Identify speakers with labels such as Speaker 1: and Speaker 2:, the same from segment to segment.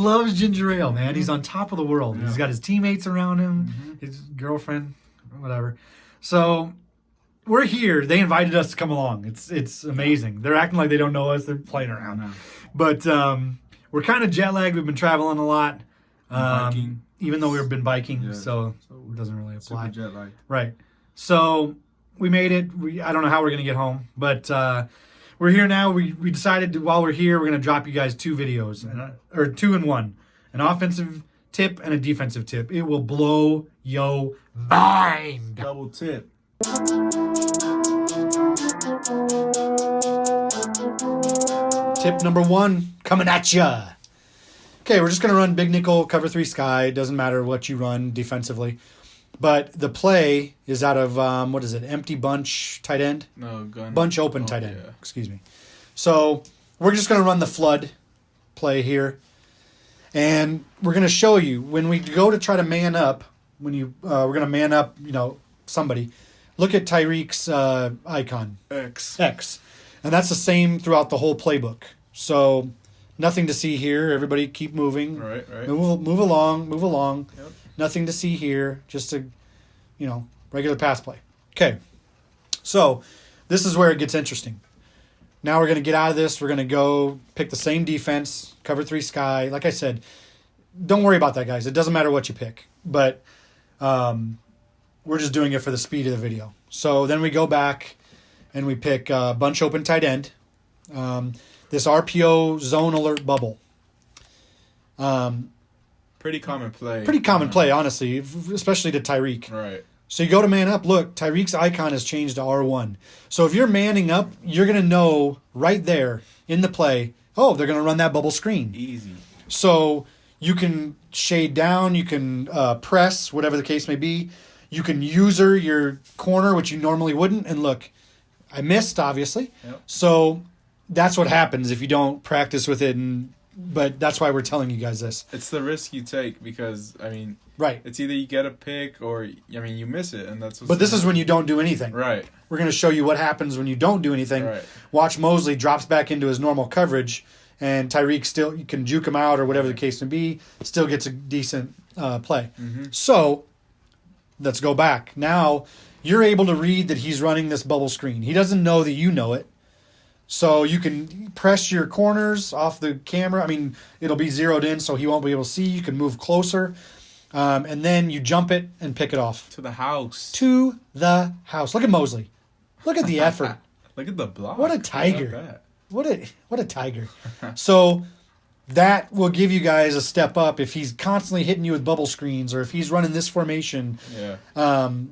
Speaker 1: loves ginger ale, man. He's on top of the world.
Speaker 2: Yeah.
Speaker 1: He's got his teammates around him, his girlfriend, whatever. So we're here. They invited us to come along. It's amazing. They're acting like they don't know us. They're playing around. But we're kind of jet lagged. We've been traveling a lot.
Speaker 2: Biking.
Speaker 1: Even though we've been biking,
Speaker 2: Yeah.
Speaker 1: so it doesn't really apply.
Speaker 2: Super jet lag.
Speaker 1: Right. So we made it. I don't know how we're going to get home, but we're here now. We decided while we're here, we're going to drop you guys 2 videos, or 2 in 1. An offensive tip and a defensive tip. It will blow yo mind.
Speaker 2: Double tip.
Speaker 1: Tip number 1 coming at ya. Okay, we're just going to run big nickel, cover 3 sky. It doesn't matter what you run defensively. But the play is out of, what is it, empty bunch tight end?
Speaker 2: No, gun.
Speaker 1: Bunch open tight end,
Speaker 2: Yeah.
Speaker 1: excuse me. So we're just going to run the flood play here. And we're going to show you, when we go to try to man up, we're going to man up, somebody. Look at Tyreek's icon.
Speaker 2: X.
Speaker 1: And that's the same throughout the whole playbook. So nothing to see here. Everybody keep moving.
Speaker 2: Right.
Speaker 1: Move along.
Speaker 2: Yep.
Speaker 1: Nothing to see here. Just a, regular pass play. Okay. So this is where it gets interesting. Now we're going to get out of this. We're going to go pick the same defense, cover 3 sky. Like I said, don't worry about that, guys. It doesn't matter what you pick. But we're just doing it for the speed of the video. So then we go back and we pick bunch open tight end. This RPO zone alert bubble.
Speaker 2: Pretty common play.
Speaker 1: Pretty common play, honestly, especially to Tyreek.
Speaker 2: Right.
Speaker 1: So you go to man up. Look, Tyreek's icon has changed to R1. So if you're manning up, you're going to know right there in the play, oh, they're going to run that bubble screen.
Speaker 2: Easy.
Speaker 1: So you can shade down, you can press, whatever the case may be. You can user your corner, which you normally wouldn't. And look, I missed, obviously.
Speaker 2: Yep.
Speaker 1: So that's what happens if you don't practice with it. But that's why we're telling you guys this.
Speaker 2: It's the risk you take because,
Speaker 1: Right.
Speaker 2: it's either you get a pick or, you miss it. And that's what's
Speaker 1: But this is when you don't do anything.
Speaker 2: Right.
Speaker 1: We're going to show you what happens when you don't do anything.
Speaker 2: Right.
Speaker 1: Watch Mosley drops back into his normal coverage, and Tyreek still, you can juke him out or whatever the case may be, still gets a decent play.
Speaker 2: Mm-hmm.
Speaker 1: So let's go back. Now you're able to read that he's running this bubble screen. He doesn't know that you know it. So you can press your corners off the camera. It'll be zeroed in, so he won't be able to see. You can move closer. And then you jump it and pick it off.
Speaker 2: To the house.
Speaker 1: To the house. Look at Mosley. Look at the effort.
Speaker 2: Look at the block.
Speaker 1: What a tiger. What a tiger. So that will give you guys a step up if he's constantly hitting you with bubble screens or if he's running this formation.
Speaker 2: Yeah.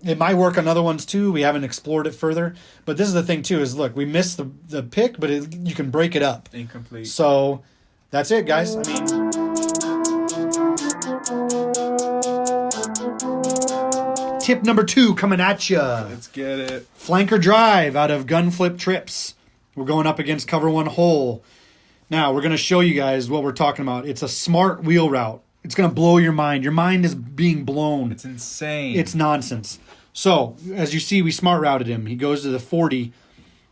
Speaker 1: It might work on other ones too. We haven't explored it further. But this is the thing too is, look, we missed the pick, but you can break it up.
Speaker 2: Incomplete.
Speaker 1: So that's it, guys. Tip number 2 coming at you.
Speaker 2: Let's get it.
Speaker 1: Flanker drive out of gun flip trips. We're going up against cover 1 hole. Now, we're going to show you guys what we're talking about. It's a smart wheel route. It's going to blow your mind. Your mind is being blown.
Speaker 2: It's insane.
Speaker 1: It's nonsense. So, as you see, we smart routed him. He goes to the 40,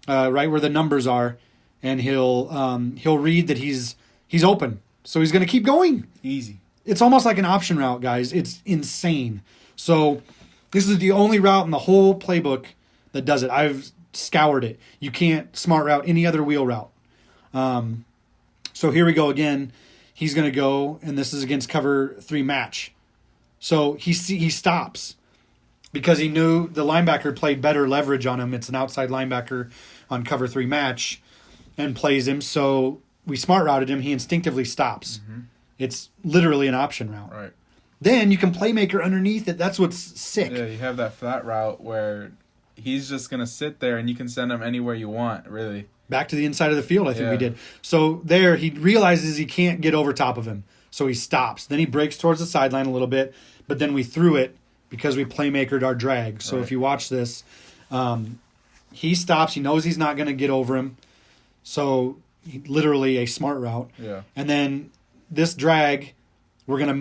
Speaker 1: right where the numbers are, and he'll read that he's open. So he's going to keep going.
Speaker 2: Easy.
Speaker 1: It's almost like an option route, guys. It's insane. So this is the only route in the whole playbook that does it. I've scoured it. You can't smart route any other wheel route. So here we go again. He's going to go, and this is against cover 3 match. So he stops because he knew the linebacker played better leverage on him. It's an outside linebacker on cover 3 match and plays him. So we smart routed him. He instinctively stops. Mm-hmm. It's literally an option route.
Speaker 2: Right.
Speaker 1: Then you can playmaker underneath it. That's what's sick.
Speaker 2: Yeah, you have that flat route where he's just going to sit there and you can send him anywhere you want, really.
Speaker 1: Back to the inside of the field, I think we did. So there, he realizes he can't get over top of him. So he stops. Then he breaks towards the sideline a little bit, but then we threw it because we playmakered our drag. So if you watch this, he stops. He knows he's not going to get over him. So literally a smart route.
Speaker 2: Yeah.
Speaker 1: And then this drag, we're gonna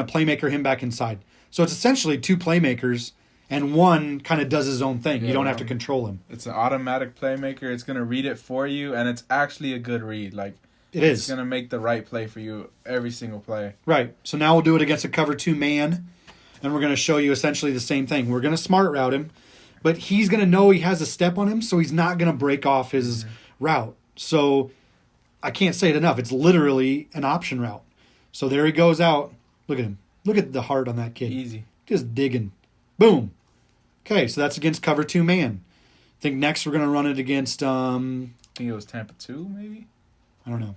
Speaker 1: playmaker him back inside. So it's essentially 2 playmakers, and one kind of does his own thing. You don't have to control him.
Speaker 2: It's an automatic playmaker. It's going to read it for you, and it's actually a good read. Like,
Speaker 1: It is.
Speaker 2: It's going to make the right play for you every single play.
Speaker 1: Right. So now we'll do it against a cover 2 man, and we're going to show you essentially the same thing. We're going to smart route him, but he's going to know he has a step on him, so he's not going to break off his route. So I can't say it enough. It's literally an option route. So there he goes out. Look at him. Look at the heart on that kid.
Speaker 2: Easy.
Speaker 1: Just digging. Boom. Okay, so that's against cover 2 man. I think next we're going to run it against...
Speaker 2: I think it was Tampa 2, maybe?
Speaker 1: I don't know.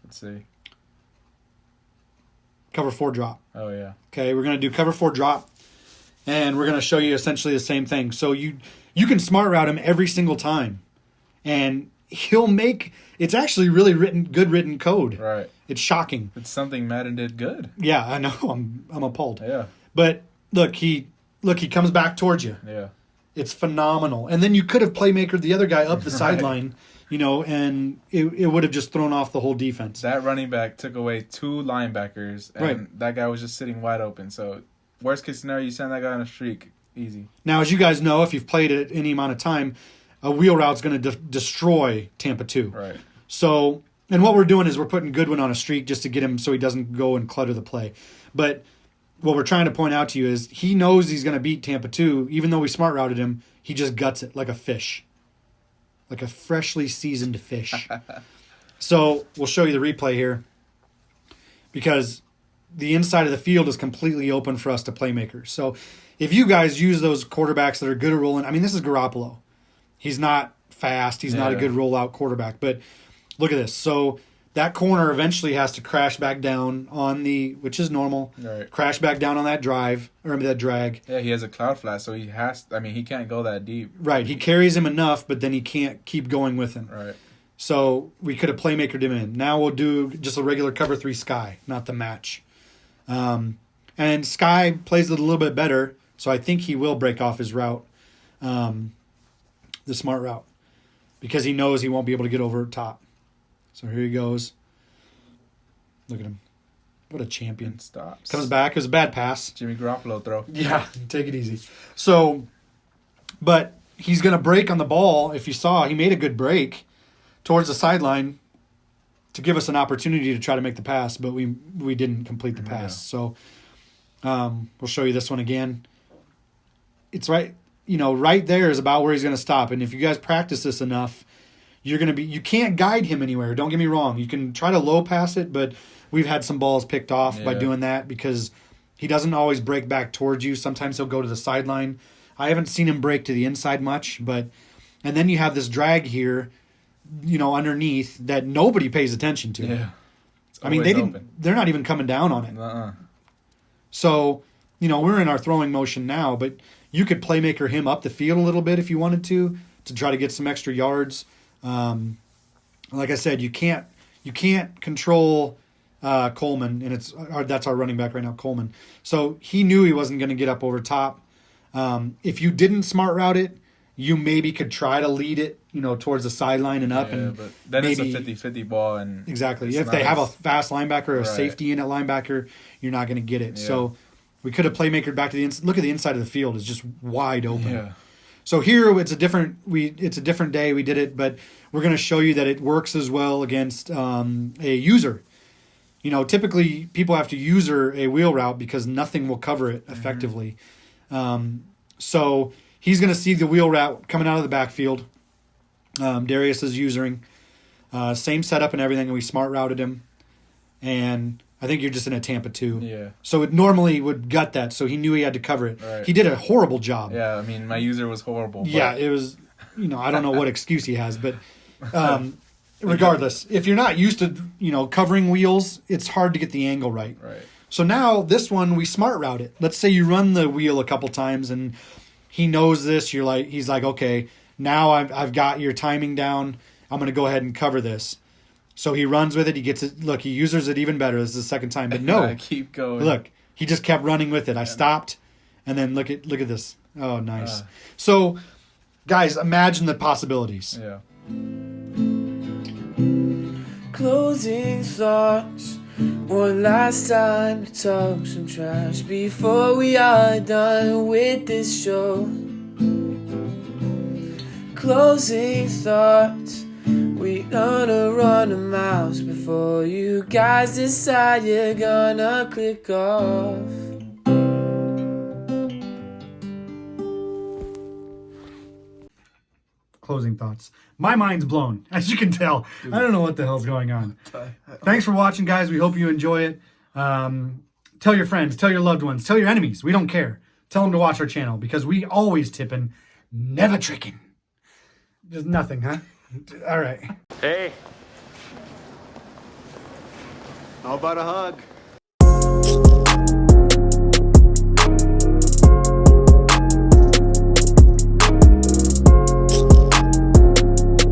Speaker 2: Let's see.
Speaker 1: Cover 4 drop.
Speaker 2: Oh, yeah.
Speaker 1: Okay, we're going to do cover 4 drop, and we're going to show you essentially the same thing. So you can smart route him every single time, and he'll make... It's actually really good written code.
Speaker 2: Right.
Speaker 1: It's shocking.
Speaker 2: It's something Madden did good.
Speaker 1: Yeah, I know. I'm appalled.
Speaker 2: Yeah.
Speaker 1: But look, he comes back towards you.
Speaker 2: Yeah.
Speaker 1: It's phenomenal. And then you could have playmakered the other guy up the sideline, and it would have just thrown off the whole defense.
Speaker 2: That running back took away 2 linebackers, and that guy was just sitting wide open. So, worst case scenario, you send that guy on a streak. Easy.
Speaker 1: Now, as you guys know, if you've played it any amount of time, a wheel route's going to destroy Tampa 2.
Speaker 2: Right.
Speaker 1: So, and what we're doing is we're putting Goodwin on a streak just to get him so he doesn't go and clutter the play. But what we're trying to point out to you is he knows he's going to beat Tampa 2. Even though we smart routed him, he just guts it like a fish. Like a freshly seasoned fish. So we'll show you the replay here. Because the inside of the field is completely open for us to playmakers. So if you guys use those quarterbacks that are good at rolling, I mean, this is Garoppolo. He's not fast. He's not a good rollout quarterback. But look at this. So that corner eventually has to crash back down on which is normal.
Speaker 2: Right.
Speaker 1: Crash back down on that that drag.
Speaker 2: Yeah, he has a cloud flat, so he can't go that deep.
Speaker 1: Right. He carries him enough, but then he can't keep going with him.
Speaker 2: Right.
Speaker 1: So we could have playmakered him in. Now we'll do just a regular cover 3 Sky, not the match. And Sky plays it a little bit better, so I think he will break off his route, the smart route, because he knows he won't be able to get over top. So here he goes. Look at him. What a champion.
Speaker 2: And stops.
Speaker 1: Comes back. It was a bad pass.
Speaker 2: Jimmy Garoppolo throw.
Speaker 1: Yeah, take it easy. So, but he's going to break on the ball. If you saw, he made a good break towards the sideline to give us an opportunity to try to make the pass, but we didn't complete the pass.
Speaker 2: Yeah.
Speaker 1: So we'll show you this one again. It's right, right there is about where he's going to stop. And if you guys practice this enough, you can't guide him anywhere. Don't get me wrong. You can try to low pass it, but we've had some balls picked off by doing that because he doesn't always break back towards you. Sometimes he'll go to the sideline. I haven't seen him break to the inside much, and then you have this drag here, underneath that nobody pays attention to.
Speaker 2: Yeah.
Speaker 1: I mean, they're not even coming down on it.
Speaker 2: Uh-uh.
Speaker 1: So, we're in our throwing motion now, but you could playmaker him up the field a little bit if you wanted to try to get some extra yards. Like I said, you can't control Coleman, and that's our running back right now, Coleman. So he knew he wasn't going to get up over top. If you didn't smart route it, you maybe could try to lead it, towards the sideline and up. And
Speaker 2: but then maybe, it's a 50-50 ball. And
Speaker 1: exactly. If they have a fast linebacker or a safety in at linebacker, you're not going to get it. Yeah. So we could have playmakered back to the inside. Look at the inside of the field. It's just wide open.
Speaker 2: Yeah.
Speaker 1: So here it's a different day we did it, but we're going to show you that it works as well against a user. Typically people have to user a wheel route because nothing will cover it effectively. So he's going to see the wheel route coming out of the backfield. Darius is using same setup and everything, and we smart routed him. And I think you're just in a Tampa 2.
Speaker 2: Yeah.
Speaker 1: So it normally would gut that, so he knew he had to cover it.
Speaker 2: Right.
Speaker 1: He did a horrible job.
Speaker 2: Yeah, I mean, my user was horrible.
Speaker 1: Yeah, it was, I don't know what excuse he has, but regardless, if you're not used to, covering wheels, it's hard to get the angle right.
Speaker 2: Right.
Speaker 1: So now this one, we smart route it. Let's say you run the wheel a couple times and he knows this. He's like, okay, now I've got your timing down. I'm going to go ahead and cover this. So he runs with it. He gets it. Look, he uses it even better. This is the second time. But no,
Speaker 2: keep going.
Speaker 1: Look, he just kept running with it. I stopped, and then look at this. Oh, nice. So, guys, imagine the possibilities.
Speaker 2: Yeah.
Speaker 3: Closing thoughts. One last time to talk some trash before we are done with this show. Closing thoughts. We gonna run a mouse before before you guys decide you're gonna click off.
Speaker 1: Closing thoughts. My mind's blown, as you can tell. Dude. I don't know what the hell's going on. Thanks for watching, guys. We hope you enjoy it. Tell your friends, tell your loved ones, tell your enemies. We don't care. Tell them to watch our channel because we always tipping, never tricking. Just nothing, huh? All right.
Speaker 4: Hey. How about a hug?